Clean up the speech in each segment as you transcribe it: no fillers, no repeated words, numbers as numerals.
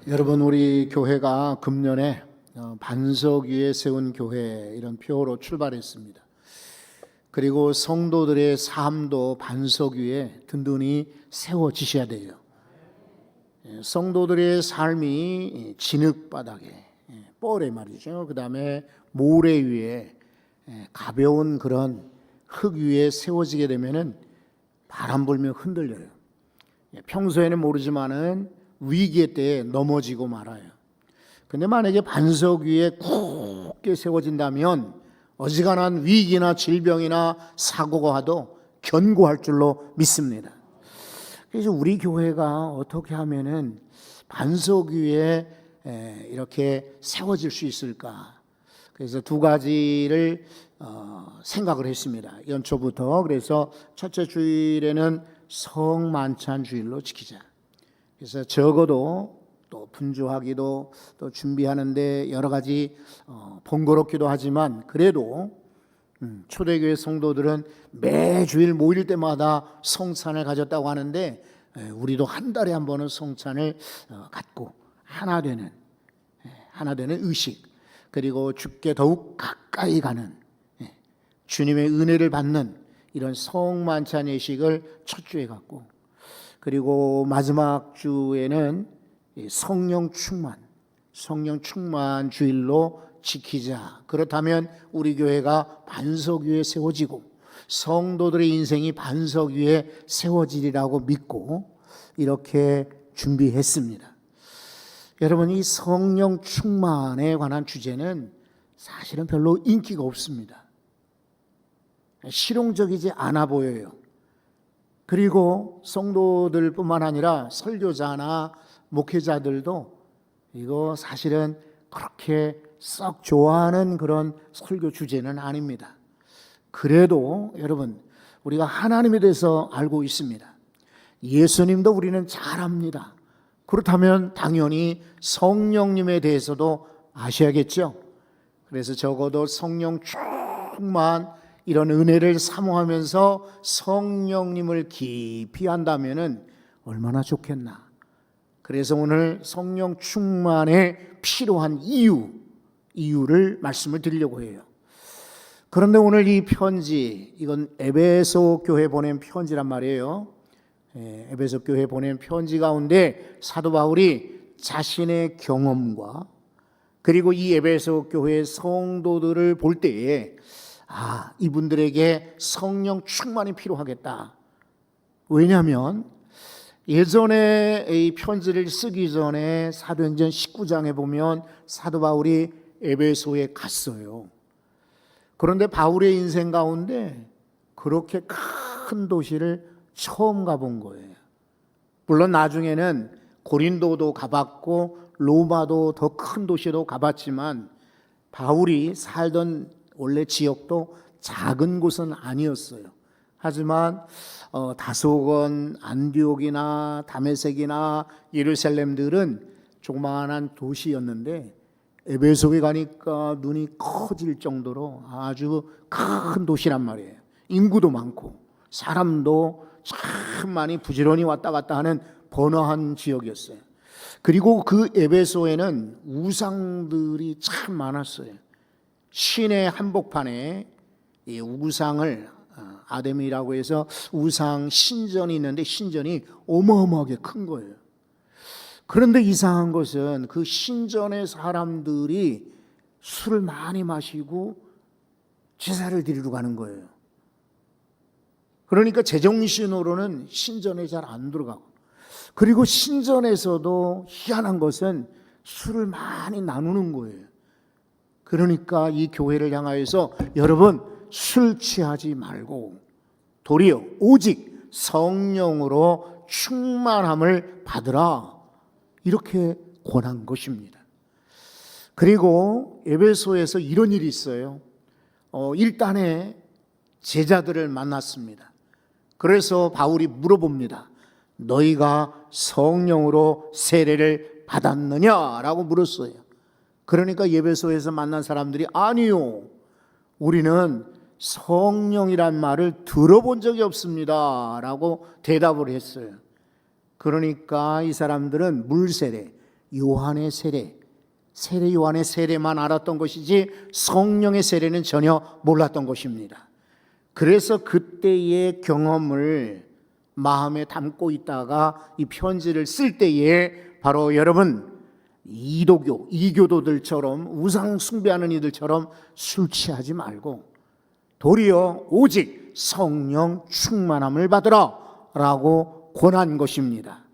여러분, 우리 교회가 금년에 반석 위에 세운 교회 이런 표로 출발했습니다. 그리고 성도들의 삶도 반석 위에 든든히 세워지셔야 돼요. 성도들의 삶이 진흙바닥에 뻘에 말이죠. 그 다음에 모래 위에 가벼운 그런 흙 위에 세워지게 되면은 바람 불면 흔들려요. 평소에는 모르지만은 위기의 때에 넘어지고 말아요. 근데 만약에 반석 위에 굳게 세워진다면 어지간한 위기나 질병이나 사고가 와도 견고할 줄로 믿습니다. 그래서 우리 교회가 어떻게 하면은 반석 위에 이렇게 세워질 수 있을까? 그래서 두 가지를 생각을 했습니다. 연초부터. 그래서 첫째 주일에는 성만찬 주일로 지키자. 그래서 적어도 또 분주하기도 또 준비하는데 여러 가지 번거롭기도 하지만 그래도 초대교회 성도들은 매주일 모일 때마다 성찬을 가졌다고 하는데 우리도 한 달에 한 번은 성찬을 갖고 하나 되는 의식, 그리고 주께 더욱 가까이 가는 주님의 은혜를 받는 이런 성만찬 예식을 첫 주에 갖고, 그리고 마지막 주에는 성령 충만 주일로 지키자. 그렇다면 우리 교회가 반석 위에 세워지고 성도들의 인생이 반석 위에 세워지리라고 믿고 이렇게 준비했습니다. 여러분, 이 성령 충만에 관한 주제는 사실은 별로 인기가 없습니다. 실용적이지 않아 보여요. 그리고 성도들뿐만 아니라 설교자나 목회자들도 이거 사실은 그렇게 썩 좋아하는 그런 설교 주제는 아닙니다. 그래도 여러분, 우리가 하나님에 대해서 알고 있습니다. 예수님도 우리는 잘 압니다. 그렇다면 당연히 성령님에 대해서도 아셔야겠죠. 그래서 적어도 성령 충만 이런 은혜를 사모하면서 성령님을 깊이 한다면은 얼마나 좋겠나. 그래서 오늘 성령 충만에 필요한 이유를 말씀을 드리려고 해요. 그런데 오늘 이 편지, 이건 에베소 교회 보낸 편지란 말이에요. 에베소 교회 보낸 편지 가운데 사도 바울이 자신의 경험과 그리고 이 에베소 교회 성도들을 볼 때에 이분들에게 성령 충만이 필요하겠다. 왜냐하면 예전에 이 편지를 쓰기 전에 사도행전 19장에 보면 사도 바울이 에베소에 갔어요. 그런데 바울의 인생 가운데 그렇게 큰 도시를 처음 가본 거예요. 물론 나중에는 고린도도 가봤고 로마도 더 큰 도시도 가봤지만 바울이 살던 원래 지역도 작은 곳은 아니었어요. 하지만 다소건, 안디옥이나 다메섹이나 예루살렘들은 조그마한 도시였는데 에베소에 가니까 눈이 커질 정도로 아주 큰 도시란 말이에요. 인구도 많고 사람도 참 많이 부지런히 왔다 갔다 하는 번화한 지역이었어요. 그리고 그 에베소에는 우상들이 참 많았어요. 시내 한복판에 이 우상을 아데미라고 해서 우상 신전이 있는데 신전이 어마어마하게 큰 거예요. 그런데 이상한 것은 그 신전의 사람들이 술을 많이 마시고 제사를 드리러 가는 거예요. 그러니까 제정신으로는 신전에 잘 안 들어가고, 그리고 신전에서도 희한한 것은 술을 많이 나누는 거예요. 그러니까 이 교회를 향하여서 여러분, 술 취하지 말고 도리어 오직 성령으로 충만함을 받으라, 이렇게 권한 것입니다. 그리고 에베소에서 이런 일이 있어요. 일단에 제자들을 만났습니다. 그래서 바울이 물어봅니다. 너희가 성령으로 세례를 받았느냐라고 물었어요. 그러니까 에베소에서 만난 사람들이 아니요, 우리는 성령이란 말을 들어본 적이 없습니다 라고 대답을 했어요. 그러니까 이 사람들은 물세례, 요한의 세례, 요한의 세례만 알았던 것이지 성령의 세례는 전혀 몰랐던 것입니다. 그래서 그때의 경험을 마음에 담고 있다가 이 편지를 쓸 때에 바로 여러분 이교도들처럼 우상 숭배하는 이들처럼 술 취하지 말고 도리어 오직 성령 충만함을 받으라 라고 권한 것입니다.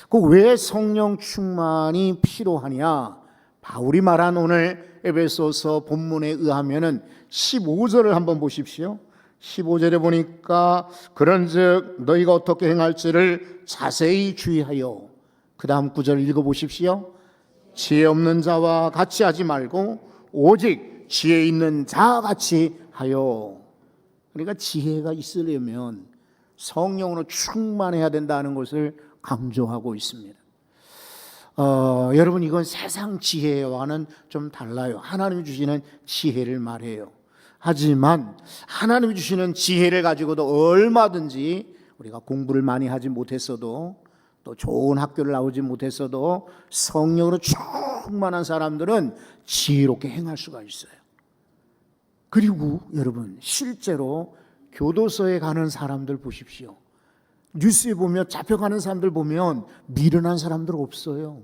그 왜 성령 충만이 필요하냐? 바울이 말한 오늘 에베소서 본문에 의하면은 15절을 한번 보십시오. 15절에 보니까 그런즉 너희가 어떻게 행할지를 자세히 주의하여, 그 다음 9절 읽어보십시오. 지혜 없는 자와 같이 하지 말고 오직 지혜 있는 자와 같이 하여. 그러니까 지혜가 있으려면 성령으로 충만해야 된다는 것을 강조하고 있습니다. 여러분 이건 세상 지혜와는 좀 달라요. 하나님이 주시는 지혜를 말해요. 하지만 하나님이 주시는 지혜를 가지고도 얼마든지 우리가 공부를 많이 하지 못했어도 또 좋은 학교를 나오지 못했어도 성령으로 충만한 사람들은 지혜롭게 행할 수가 있어요. 그리고 여러분 실제로 교도소에 가는 사람들 보십시오. 뉴스에 보면 잡혀가는 사람들 보면 미련한 사람들 없어요.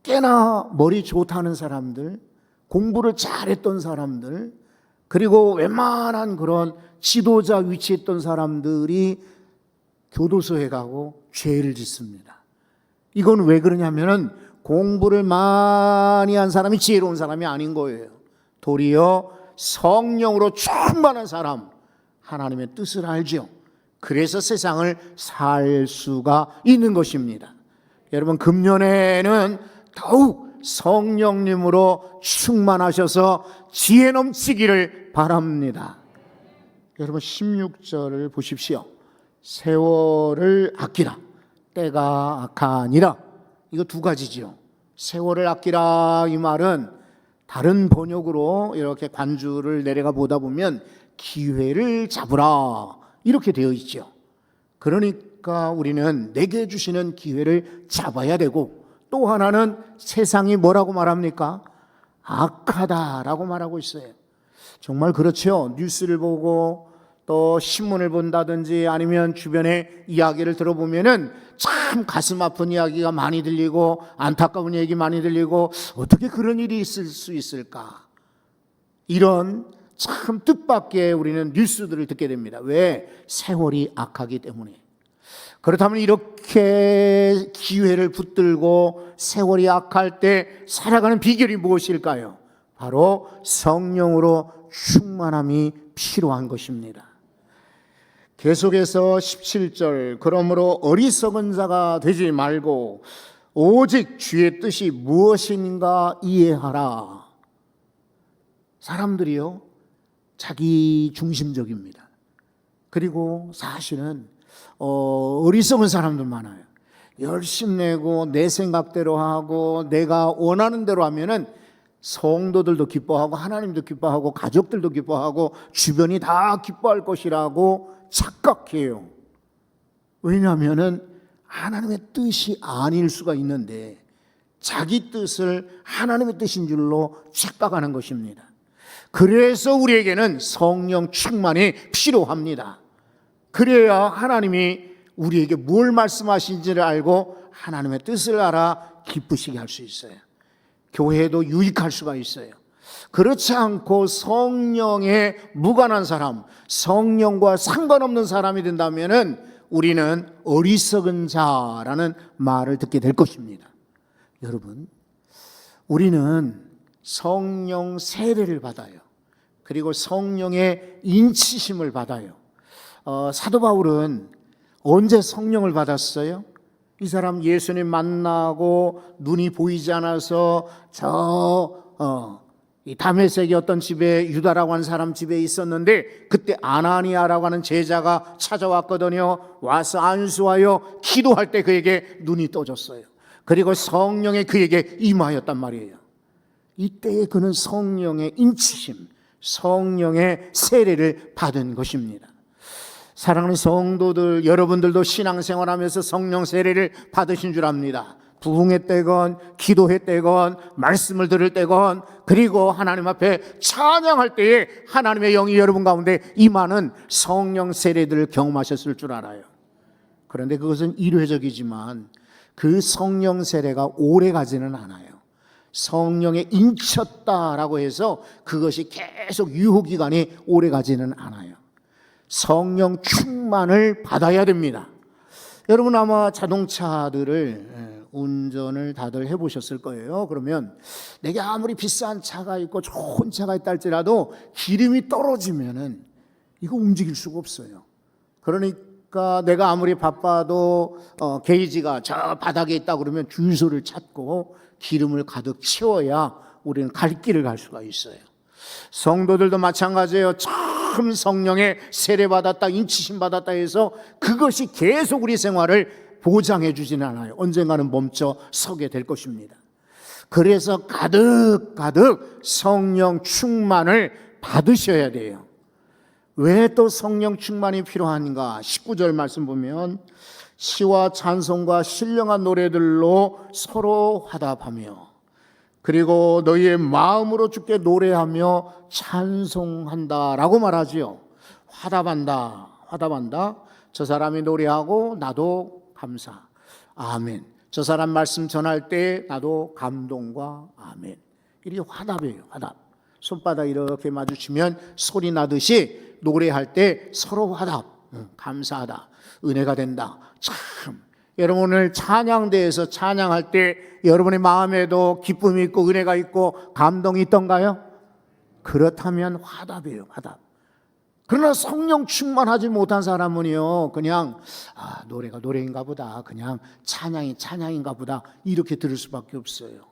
꽤나 머리 좋다는 사람들, 공부를 잘했던 사람들, 그리고 웬만한 그런 지도자 위치에 있던 사람들이 교도소에 가고 죄를 짓습니다. 이건 왜 그러냐면은 공부를 많이 한 사람이 지혜로운 사람이 아닌 거예요. 도리어 성령으로 충만한 사람, 하나님의 뜻을 알죠. 그래서 세상을 살 수가 있는 것입니다. 여러분 금년에는 더욱 성령님으로 충만하셔서 지혜 넘치기를 바랍니다. 여러분 16절을 보십시오. 세월을 아끼라, 때가 악하니라. 이거 두 가지죠. 세월을 아끼라 이 말은 다른 번역으로 이렇게 관주를 내려가 보다 보면 기회를 잡으라 이렇게 되어 있죠. 그러니까 우리는 내게 주시는 기회를 잡아야 되고, 또 하나는 세상이 뭐라고 말합니까? 악하다라고 말하고 있어요. 정말 그렇죠. 뉴스를 보고 또 신문을 본다든지 아니면 주변의 이야기를 들어보면은 참 가슴 아픈 이야기가 많이 들리고 안타까운 얘기 많이 들리고, 어떻게 그런 일이 있을 수 있을까? 이런 참 뜻밖의 우리는 뉴스들을 듣게 됩니다. 왜? 세월이 악하기 때문에. 그렇다면 이렇게 기회를 붙들고 세월이 악할 때 살아가는 비결이 무엇일까요? 바로 성령으로 충만함이 필요한 것입니다. 계속해서 17절, 그러므로 어리석은 자가 되지 말고 오직 주의 뜻이 무엇인가 이해하라. 사람들이요, 자기 중심적입니다. 그리고 사실은 어리석은 사람들 많아요. 열심내고 내 생각대로 하고 내가 원하는 대로 하면은 성도들도 기뻐하고 하나님도 기뻐하고 가족들도 기뻐하고 주변이 다 기뻐할 것이라고 착각해요. 왜냐하면은 하나님의 뜻이 아닐 수가 있는데 자기 뜻을 하나님의 뜻인 줄로 착각하는 것입니다. 그래서 우리에게는 성령 충만이 필요합니다. 그래야 하나님이 우리에게 뭘 말씀하신지를 알고 하나님의 뜻을 알아 기쁘시게 할 수 있어요. 교회도 유익할 수가 있어요. 그렇지 않고 성령에 무관한 사람, 성령과 상관없는 사람이 된다면은 우리는 어리석은 자라는 말을 듣게 될 것입니다. 여러분, 우리는 성령 세례를 받아요. 그리고 성령의 인치심을 받아요. 사도 바울은 언제 성령을 받았어요? 이 사람 예수님 만나고 눈이 보이지 않아서 이 다메섹의 어떤 집에, 유다라고 하는 사람 집에 있었는데 그때 아나니아라고 하는 제자가 찾아왔거든요. 와서 안수하여 기도할 때 그에게 눈이 떠졌어요. 그리고 성령이 그에게 임하였단 말이에요. 이때에 그는 성령의 인치심, 성령의 세례를 받은 것입니다. 사랑하는 성도들, 여러분들도 신앙생활하면서 성령 세례를 받으신 줄 압니다. 부흥했대건 기도했대건 말씀을 들을 때건 그리고 하나님 앞에 찬양할 때에 하나님의 영이 여러분 가운데 임하는 성령 세례들을 경험하셨을 줄 알아요. 그런데 그것은 일회적이지만 그 성령 세례가 오래 가지는 않아요. 성령에 인쳤다라고 해서 그것이 계속 유효기간이 오래 가지는 않아요. 성령 충만을 받아야 됩니다. 여러분 아마 자동차들을 운전을 다들 해보셨을 거예요. 그러면 내게 아무리 비싼 차가 있고 좋은 차가 있다 할지라도 기름이 떨어지면은 이거 움직일 수가 없어요. 그러니까 내가 아무리 바빠도 게이지가 저 바닥에 있다 그러면 주유소를 찾고 기름을 가득 채워야 우리는 갈 길을 갈 수가 있어요. 성도들도 마찬가지예요. 처음 성령의 세례받았다, 인치심 받았다 해서 그것이 계속 우리 생활을 보장해 주지는 않아요. 언젠가는 멈춰 서게 될 것입니다. 그래서 가득 성령 충만을 받으셔야 돼요. 왜 또 성령 충만이 필요한가? 19절 말씀 보면 시와 찬송과 신령한 노래들로 서로 화답하며 그리고 너희의 마음으로 주께 노래하며 찬송한다라고 말하지요. 화답한다. 저 사람이 노래하고 나도 감사. 아멘. 저 사람 말씀 전할 때 나도 감동과 아멘. 이게 화답이에요. 화답. 손바닥 이렇게 마주치면 소리 나듯이 노래할 때 서로 화답. 감사하다. 은혜가 된다. 참. 여러분 오늘 찬양대에서 찬양할 때 여러분의 마음에도 기쁨이 있고 은혜가 있고 감동이 있던가요? 그렇다면 화답이에요. 화답. 그러나 성령 충만하지 못한 사람은요 그냥 노래가 노래인가 보다, 그냥 찬양이 찬양인가 보다 이렇게 들을 수밖에 없어요.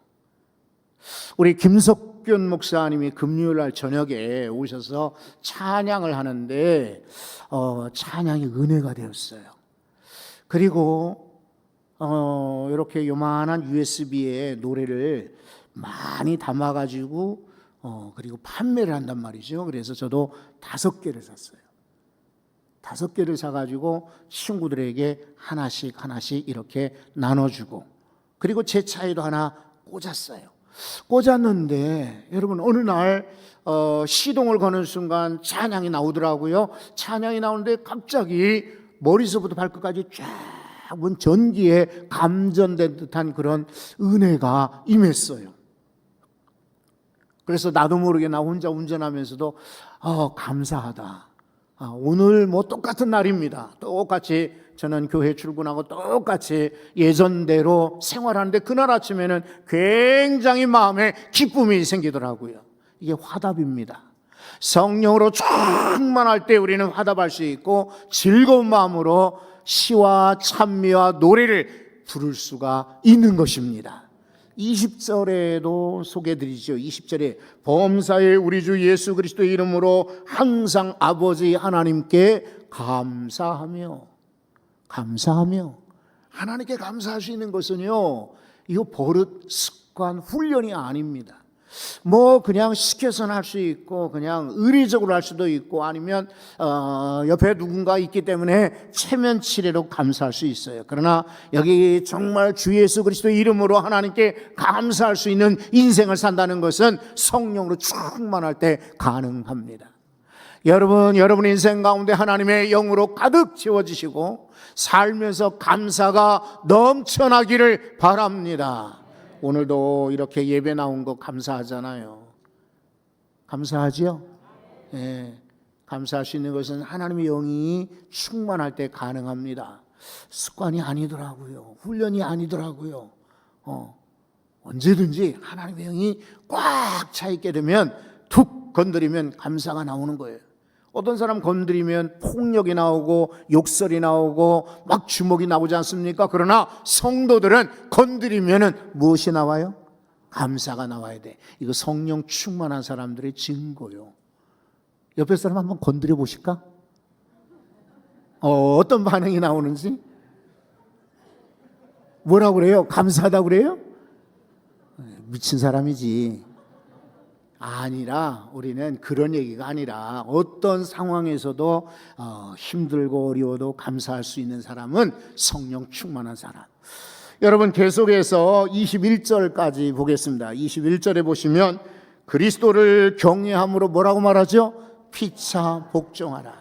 우리 김석균 목사님이 금요일날 저녁에 오셔서 찬양을 하는데 찬양이 은혜가 되었어요. 그리고 이렇게 요만한 USB에 노래를 많이 담아가지고 그리고 판매를 한단 말이죠. 그래서 저도 5개를 샀어요. 5개를 사가지고 친구들에게 하나씩 이렇게 나눠주고 그리고 제 차에도 하나 꽂았어요. 꽂았는데 여러분 어느 날 시동을 거는 순간 찬양이 나오더라고요. 찬양이 나오는데 갑자기 머리서부터 발끝까지 쫙 전기에 감전된 듯한 그런 은혜가 임했어요. 그래서 나도 모르게 나 혼자 운전하면서도 감사하다. 오늘 뭐 똑같은 날입니다. 똑같이 저는 교회 출근하고 똑같이 예전대로 생활하는데 그날 아침에는 굉장히 마음에 기쁨이 생기더라고요. 이게 화답입니다. 성령으로 충만할 때 우리는 화답할 수 있고 즐거운 마음으로 시와 찬미와 노래를 부를 수가 있는 것입니다. 20절에도 소개해드리죠. 20절에 범사의 우리 주 예수 그리스도의 이름으로 항상 아버지 하나님께 감사하며 하나님께 감사할 수 있는 것은요 이거 버릇, 습관, 훈련이 아닙니다. 뭐 그냥 시켜서는 할 수 있고 그냥 의리적으로 할 수도 있고 아니면 옆에 누군가 있기 때문에 체면치레로 감사할 수 있어요. 그러나 여기 정말 주 예수 그리스도의 이름으로 하나님께 감사할 수 있는 인생을 산다는 것은 성령으로 충만할 때 가능합니다. 여러분 인생 가운데 하나님의 영으로 가득 채워지시고 살면서 감사가 넘쳐나기를 바랍니다. 오늘도 이렇게 예배 나온 거 감사하잖아요. 감사하지요? 네, 감사할 수 있는 것은 하나님의 영이 충만할 때 가능합니다. 습관이 아니더라고요. 훈련이 아니더라고요. 언제든지 하나님의 영이 꽉 차 있게 되면 툭 건드리면 감사가 나오는 거예요. 어떤 사람 건드리면 폭력이 나오고 욕설이 나오고 막 주먹이 나오지 않습니까? 그러나 성도들은 건드리면 무엇이 나와요? 감사가 나와야 돼. 이거 성령 충만한 사람들의 증거요. 옆에 사람 한번 건드려 보실까? 어떤 반응이 나오는지? 뭐라고 그래요? 감사하다고 그래요? 미친 사람이지. 아니라 우리는 그런 얘기가 아니라 어떤 상황에서도 힘들고 어려워도 감사할 수 있는 사람은 성령 충만한 사람. 여러분 계속해서 21절까지 보겠습니다. 21절에 보시면 그리스도를 경외함으로 뭐라고 말하죠? 피차 복종하라.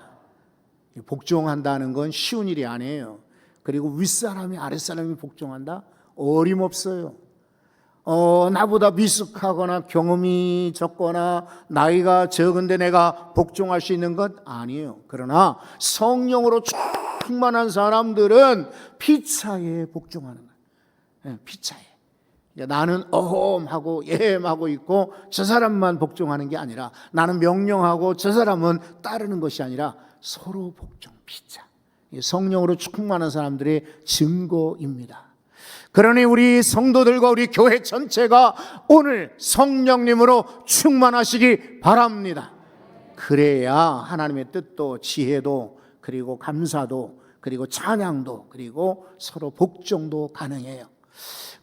복종한다는 건 쉬운 일이 아니에요. 그리고 윗사람이 아랫사람이 복종한다? 어림없어요. 나보다 미숙하거나 경험이 적거나 나이가 적은데 내가 복종할 수 있는 것 아니에요. 그러나 성령으로 충만한 사람들은 피차에 복종하는 거예요. 피차에. 나는 어험하고 예햄하고 있고 저 사람만 복종하는 게 아니라, 나는 명령하고 저 사람은 따르는 것이 아니라 서로 복종, 피차. 성령으로 충만한 사람들의 증거입니다. 그러니 우리 성도들과 우리 교회 전체가 오늘 성령님으로 충만하시기 바랍니다. 그래야 하나님의 뜻도 지혜도 그리고 감사도 그리고 찬양도 그리고 서로 복종도 가능해요.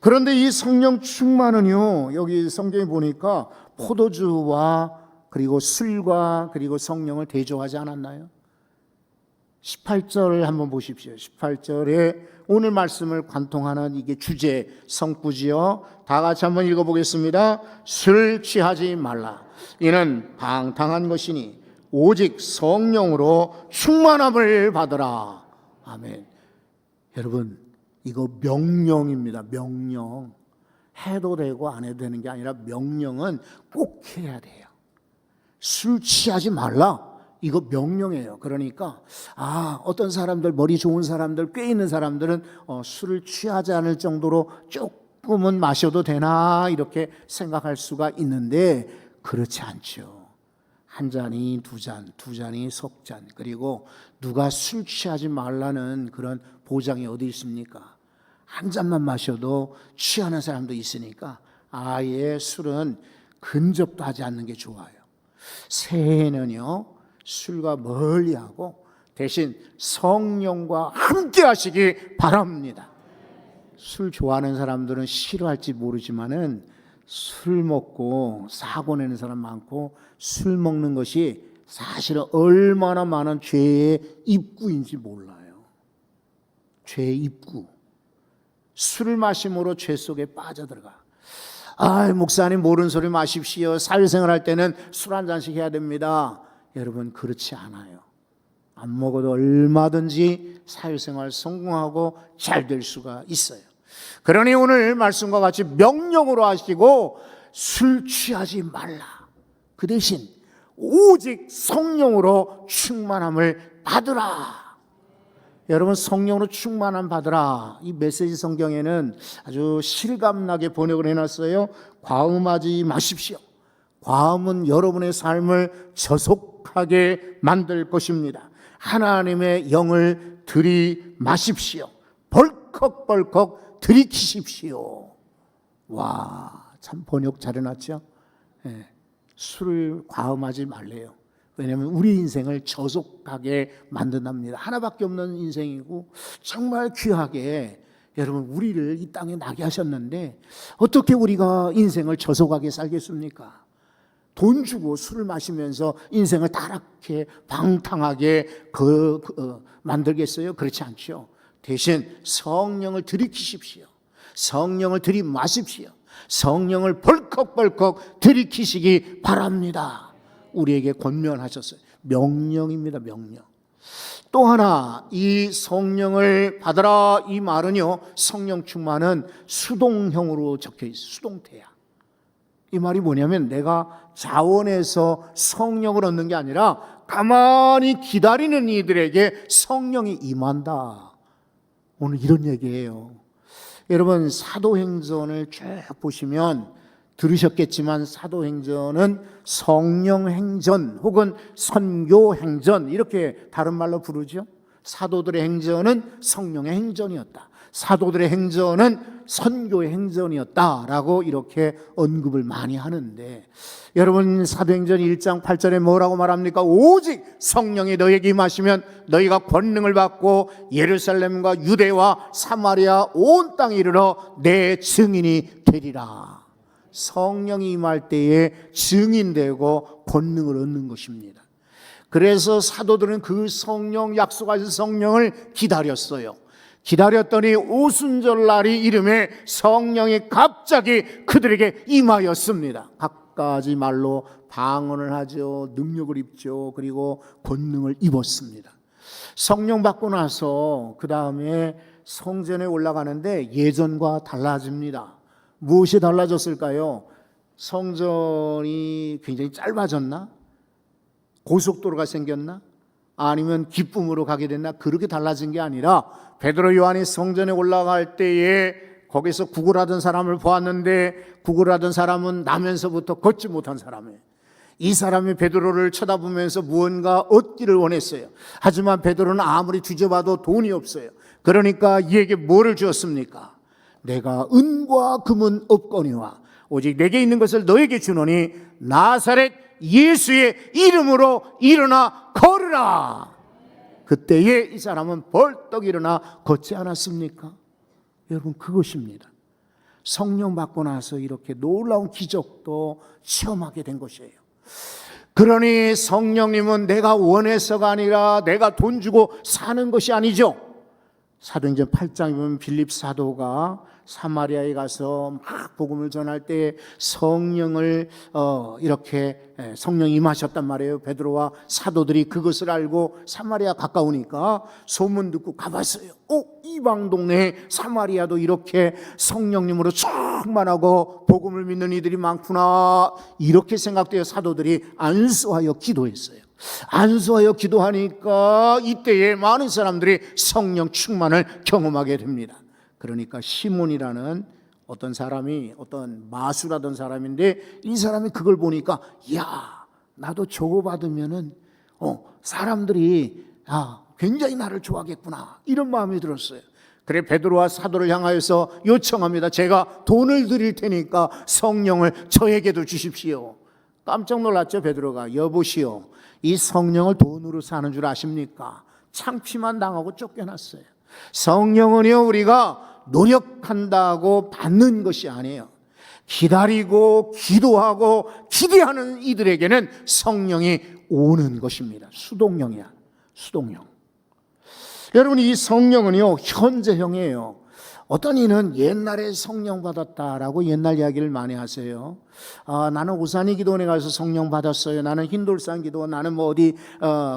그런데 이 성령 충만은요, 여기 성경에 보니까 포도주와 그리고 술과 그리고 성령을 대조하지 않았나요? 18절을 한번 보십시오. 18절에 오늘 말씀을 관통하는 이게 주제 성구지요. 다 같이 한번 읽어보겠습니다. 술 취하지 말라. 이는 방탕한 것이니 오직 성령으로 충만함을 받으라. 아멘. 여러분, 이거 명령입니다. 명령. 해도 되고 안 해도 되는 게 아니라 명령은 꼭 해야 돼요. 술 취하지 말라. 이거 명령이에요. 그러니까 어떤 사람들, 머리 좋은 사람들, 꽤 있는 사람들은 술을 취하지 않을 정도로 조금은 마셔도 되나 이렇게 생각할 수가 있는데 그렇지 않죠. 한 잔이 두 잔, 두 잔이 석 잔. 그리고 누가 술 취하지 말라는 그런 보장이 어디 있습니까? 한 잔만 마셔도 취하는 사람도 있으니까 아예 술은 근접도 하지 않는 게 좋아요. 새해는요, 술과 멀리하고 대신 성령과 함께 하시기 바랍니다. 술 좋아하는 사람들은 싫어할지 모르지만은 술 먹고 사고 내는 사람 많고, 술 먹는 것이 사실은 얼마나 많은 죄의 입구인지 몰라요. 죄의 입구. 술을 마심으로 죄 속에 빠져들어가. 목사님 모르는 소리 마십시오. 사회생활 할 때는 술 한 잔씩 해야 됩니다. 여러분, 그렇지 않아요. 안 먹어도 얼마든지 사회생활 성공하고 잘 될 수가 있어요. 그러니 오늘 말씀과 같이 명령으로 하시고 술 취하지 말라. 그 대신 오직 성령으로 충만함을 받으라. 여러분, 성령으로 충만함 받으라. 이 메시지 성경에는 아주 실감나게 번역을 해놨어요. 과음하지 마십시오. 과음은 여러분의 삶을 저속하게 만들 것입니다. 하나님의 영을 들이마십시오. 벌컥벌컥 들이키십시오. 와, 참 번역 잘해놨죠? 네, 술을 과음하지 말래요. 왜냐하면 우리 인생을 저속하게 만든답니다. 하나밖에 없는 인생이고 정말 귀하게 여러분 우리를 이 땅에 나게 하셨는데 어떻게 우리가 인생을 저속하게 살겠습니까? 돈 주고 술을 마시면서 인생을 타락해 방탕하게 만들겠어요? 그렇지 않죠. 대신 성령을 들이키십시오. 성령을 들이마십시오. 성령을 벌컥벌컥 들이키시기 바랍니다. 우리에게 권면하셨어요. 명령입니다. 명령. 또 하나, 이 성령을 받아라 이 말은요, 성령 충만은 수동형으로 적혀 있어요. 수동태야. 이 말이 뭐냐면 내가 자원해서 성령을 얻는 게 아니라 가만히 기다리는 이들에게 성령이 임한다. 오늘 이런 얘기예요. 여러분, 사도행전을 쭉 보시면 들으셨겠지만 사도행전은 성령행전 혹은 선교행전 이렇게 다른 말로 부르죠. 사도들의 행전은 성령의 행전이었다. 사도들의 행전은 선교의 행전이었다라고 이렇게 언급을 많이 하는데, 여러분 사도행전 1장 8절에 뭐라고 말합니까? 오직 성령이 너에게 임하시면 너희가 권능을 받고 예루살렘과 유대와 사마리아 온 땅에 이르러 내 증인이 되리라. 성령이 임할 때에 증인되고 권능을 얻는 것입니다. 그래서 사도들은 그 성령, 약속하신 성령을 기다렸어요. 기다렸더니 오순절날이 이름에 성령이 갑자기 그들에게 임하였습니다. 갖가지 말로 방언을 하죠. 능력을 입죠. 그리고 권능을 입었습니다. 성령 받고 나서 그 다음에 성전에 올라가는데 예전과 달라집니다. 무엇이 달라졌을까요? 성전이 굉장히 짧아졌나? 고속도로가 생겼나? 아니면 기쁨으로 가게 됐나? 그렇게 달라진 게 아니라 베드로 요한이 성전에 올라갈 때에 거기서 구걸하던 사람을 보았는데 구걸하던 사람은 나면서부터 걷지 못한 사람이에요. 이 사람이 베드로를 쳐다보면서 무언가 얻기를 원했어요. 하지만 베드로는 아무리 뒤져봐도 돈이 없어요. 그러니까 이에게 뭐를 주었습니까? 내가 은과 금은 없거니와 오직 내게 있는 것을 너에게 주노니 나사렛 예수의 이름으로 일어나 걸으라. 그때에 이 사람은 벌떡 일어나 걷지 않았습니까? 여러분, 그것입니다. 성령 받고 나서 이렇게 놀라운 기적도 체험하게 된 것이에요. 그러니 성령님은 내가 원해서가 아니라 내가 돈 주고 사는 것이 아니죠. 사도행전 8장에 보면 빌립 사도가 사마리아에 가서 막 복음을 전할 때 성령을 이렇게 성령이 임하셨단 말이에요. 베드로와 사도들이 그것을 알고 사마리아 가까우니까 소문 듣고 가봤어요. 이방 동네 사마리아도 이렇게 성령님으로 충만하고 복음을 믿는 이들이 많구나, 이렇게 생각되어 사도들이 안수하여 기도했어요. 안수하여 기도하니까 이때에 많은 사람들이 성령 충만을 경험하게 됩니다. 그러니까 시몬이라는 어떤 사람이, 어떤 마술하던 사람인데, 이 사람이 그걸 보니까 야, 나도 저거 받으면은 사람들이 굉장히 나를 좋아하겠구나, 이런 마음이 들었어요. 그래 베드로와 사도를 향하여서 요청합니다. 제가 돈을 드릴 테니까 성령을 저에게도 주십시오. 깜짝 놀랐죠. 베드로가 여보시오, 이 성령을 돈으로 사는 줄 아십니까? 창피만 당하고 쫓겨났어요. 성령은요, 우리가 노력한다고 받는 것이 아니에요. 기다리고 기도하고 기대하는 이들에게는 성령이 오는 것입니다. 수동령이야, 수동령. 여러분, 이 성령은요 현재형이에요. 어떤 이는 옛날에 성령 받았다라고 옛날 이야기를 많이 하세요. 나는 우산이 기도원에 가서 성령 받았어요. 나는 흰돌산 기도, 나는 뭐 어디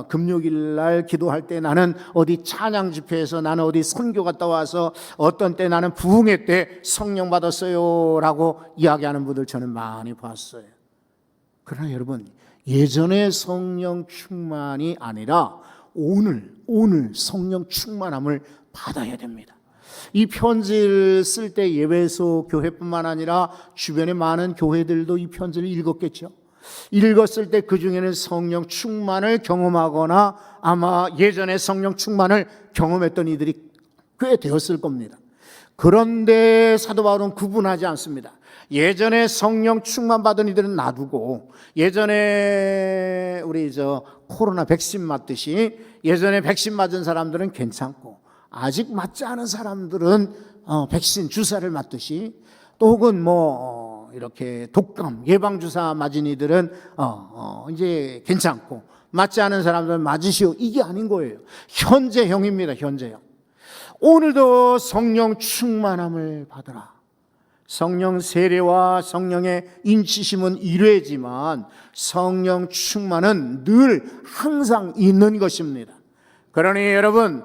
금요일 날 기도할 때, 나는 어디 찬양 집회에서, 나는 어디 선교 갔다 와서, 어떤 때 나는 부흥회 때 성령 받았어요 라고 이야기하는 분들 저는 많이 봤어요. 그러나 여러분, 예전의 성령 충만이 아니라 오늘 성령 충만함을 받아야 됩니다. 이 편지를 쓸 때 예배소 교회뿐만 아니라 주변의 많은 교회들도 이 편지를 읽었겠죠. 읽었을 때 그 중에는 성령 충만을 경험하거나 아마 예전에 성령 충만을 경험했던 이들이 꽤 되었을 겁니다. 그런데 사도 바울은 구분하지 않습니다. 예전에 성령 충만 받은 이들은 놔두고, 예전에 우리 코로나 백신 맞듯이 예전에 백신 맞은 사람들은 괜찮고, 아직 맞지 않은 사람들은 백신 주사를 맞듯이, 또 혹은 이렇게 독감 예방주사 맞은 이들은 이제 괜찮고, 맞지 않은 사람들은 맞으시오, 이게 아닌 거예요. 현재형입니다. 현재형. 오늘도 성령 충만함을 받으라. 성령 세례와 성령의 인치심은 일회지만 성령 충만은 늘 항상 있는 것입니다. 그러니 여러분,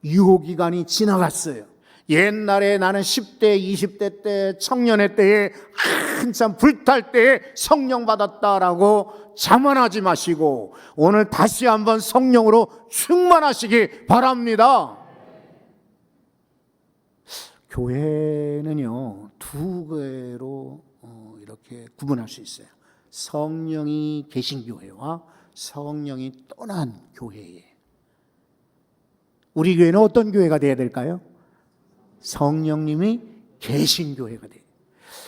유효기간이 지나갔어요. 옛날에 나는 10대, 20대 때, 청년의 때에 한참 불탈 때에 성령 받았다라고 자만하지 마시고 오늘 다시 한번 성령으로 충만하시기 바랍니다. 교회는요, 두 개로 이렇게 구분할 수 있어요. 성령이 계신 교회와 성령이 떠난 교회예요. 우리 교회는 어떤 교회가 되어야 될까요? 성령님이 계신 교회가 돼요.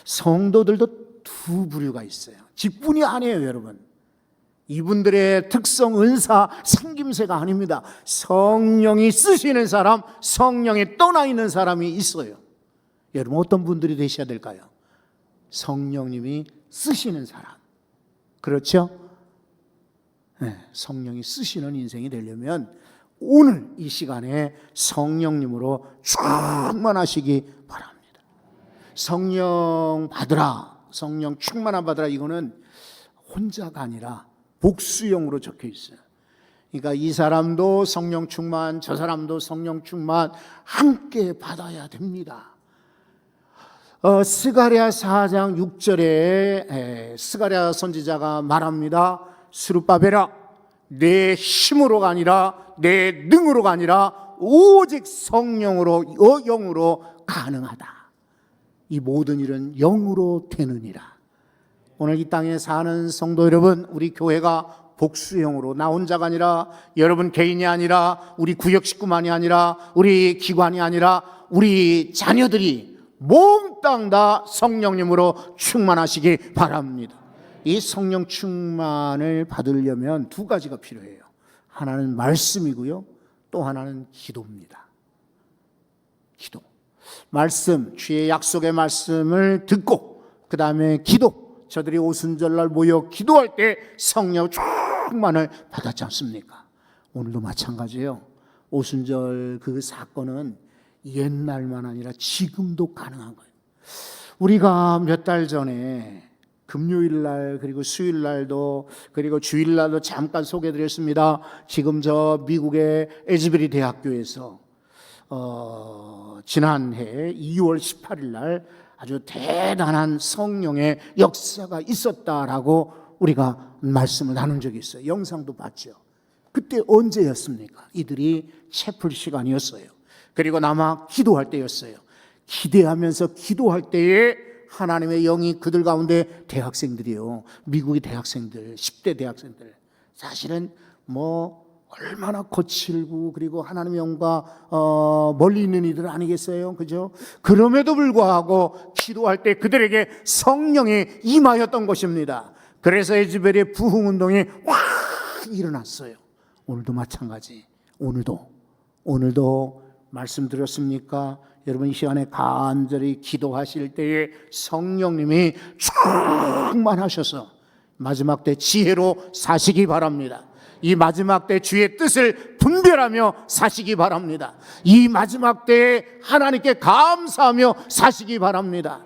성도들도 두 부류가 있어요. 직분이 아니에요, 여러분. 이분들의 특성, 은사, 생김새가 아닙니다. 성령이 쓰시는 사람, 성령이 떠나 있는 사람이 있어요. 여러분, 어떤 분들이 되셔야 될까요? 성령님이 쓰시는 사람. 그렇죠? 네, 성령이 쓰시는 인생이 되려면 오늘 이 시간에 성령님으로 충만하시기 바랍니다. 성령 받으라, 성령 충만함 받으라, 이거는 혼자가 아니라 복수형으로 적혀 있어요. 그러니까 이 사람도 성령 충만, 저 사람도 성령 충만 함께 받아야 됩니다. 스가랴 4장 6절에 스가랴 선지자가 말합니다. 스룹바벨아, 내 힘으로가 아니라 내 능으로가 아니라 오직 성령으로, 영으로 가능하다. 이 모든 일은 영으로 되느니라. 오늘 이 땅에 사는 성도 여러분, 우리 교회가 복수형으로, 나 혼자가 아니라, 여러분 개인이 아니라, 우리 구역 식구만이 아니라, 우리 기관이 아니라, 우리 자녀들이 몽땅 다 성령님으로 충만하시기 바랍니다. 이 성령 충만을 받으려면 두 가지가 필요해요. 하나는 말씀이고요, 또 하나는 기도입니다. 기도. 말씀, 주의 약속의 말씀을 듣고 그 다음에 기도. 저들이 오순절날 모여 기도할 때 성령 충만을 받았지 않습니까? 오늘도 마찬가지예요. 오순절 그 사건은 옛날만 아니라 지금도 가능한 거예요. 우리가 몇 달 전에 금요일날 그리고 수요일날도 그리고 주일날도 잠깐 소개해드렸습니다. 지금 저 미국의 에즈베리 대학교에서 지난해 2월 18일날 아주 대단한 성령의 역사가 있었다라고 우리가 말씀을 나눈 적이 있어요. 영상도 봤죠. 그때 언제였습니까? 이들이 채플 시간이었어요. 그리고 남아 기도할 때였어요. 기대하면서 기도할 때에 하나님의 영이 그들 가운데, 대학생들이요, 미국의 대학생들, 10대 대학생들, 사실은 얼마나 거칠고 그리고 하나님의 영과 멀리 있는 이들 아니겠어요? 그죠? 그럼에도 불구하고 기도할 때 그들에게 성령이 임하였던 것입니다. 그래서 에즈벨의 부흥운동이 확 일어났어요. 오늘도 마찬가지. 오늘도 말씀드렸습니까? 여러분 이 시간에 간절히 기도하실 때에 성령님이 충만하셔서 마지막 때 지혜로 사시기 바랍니다. 이 마지막 때 주의 뜻을 분별하며 사시기 바랍니다. 이 마지막 때에 하나님께 감사하며 사시기 바랍니다.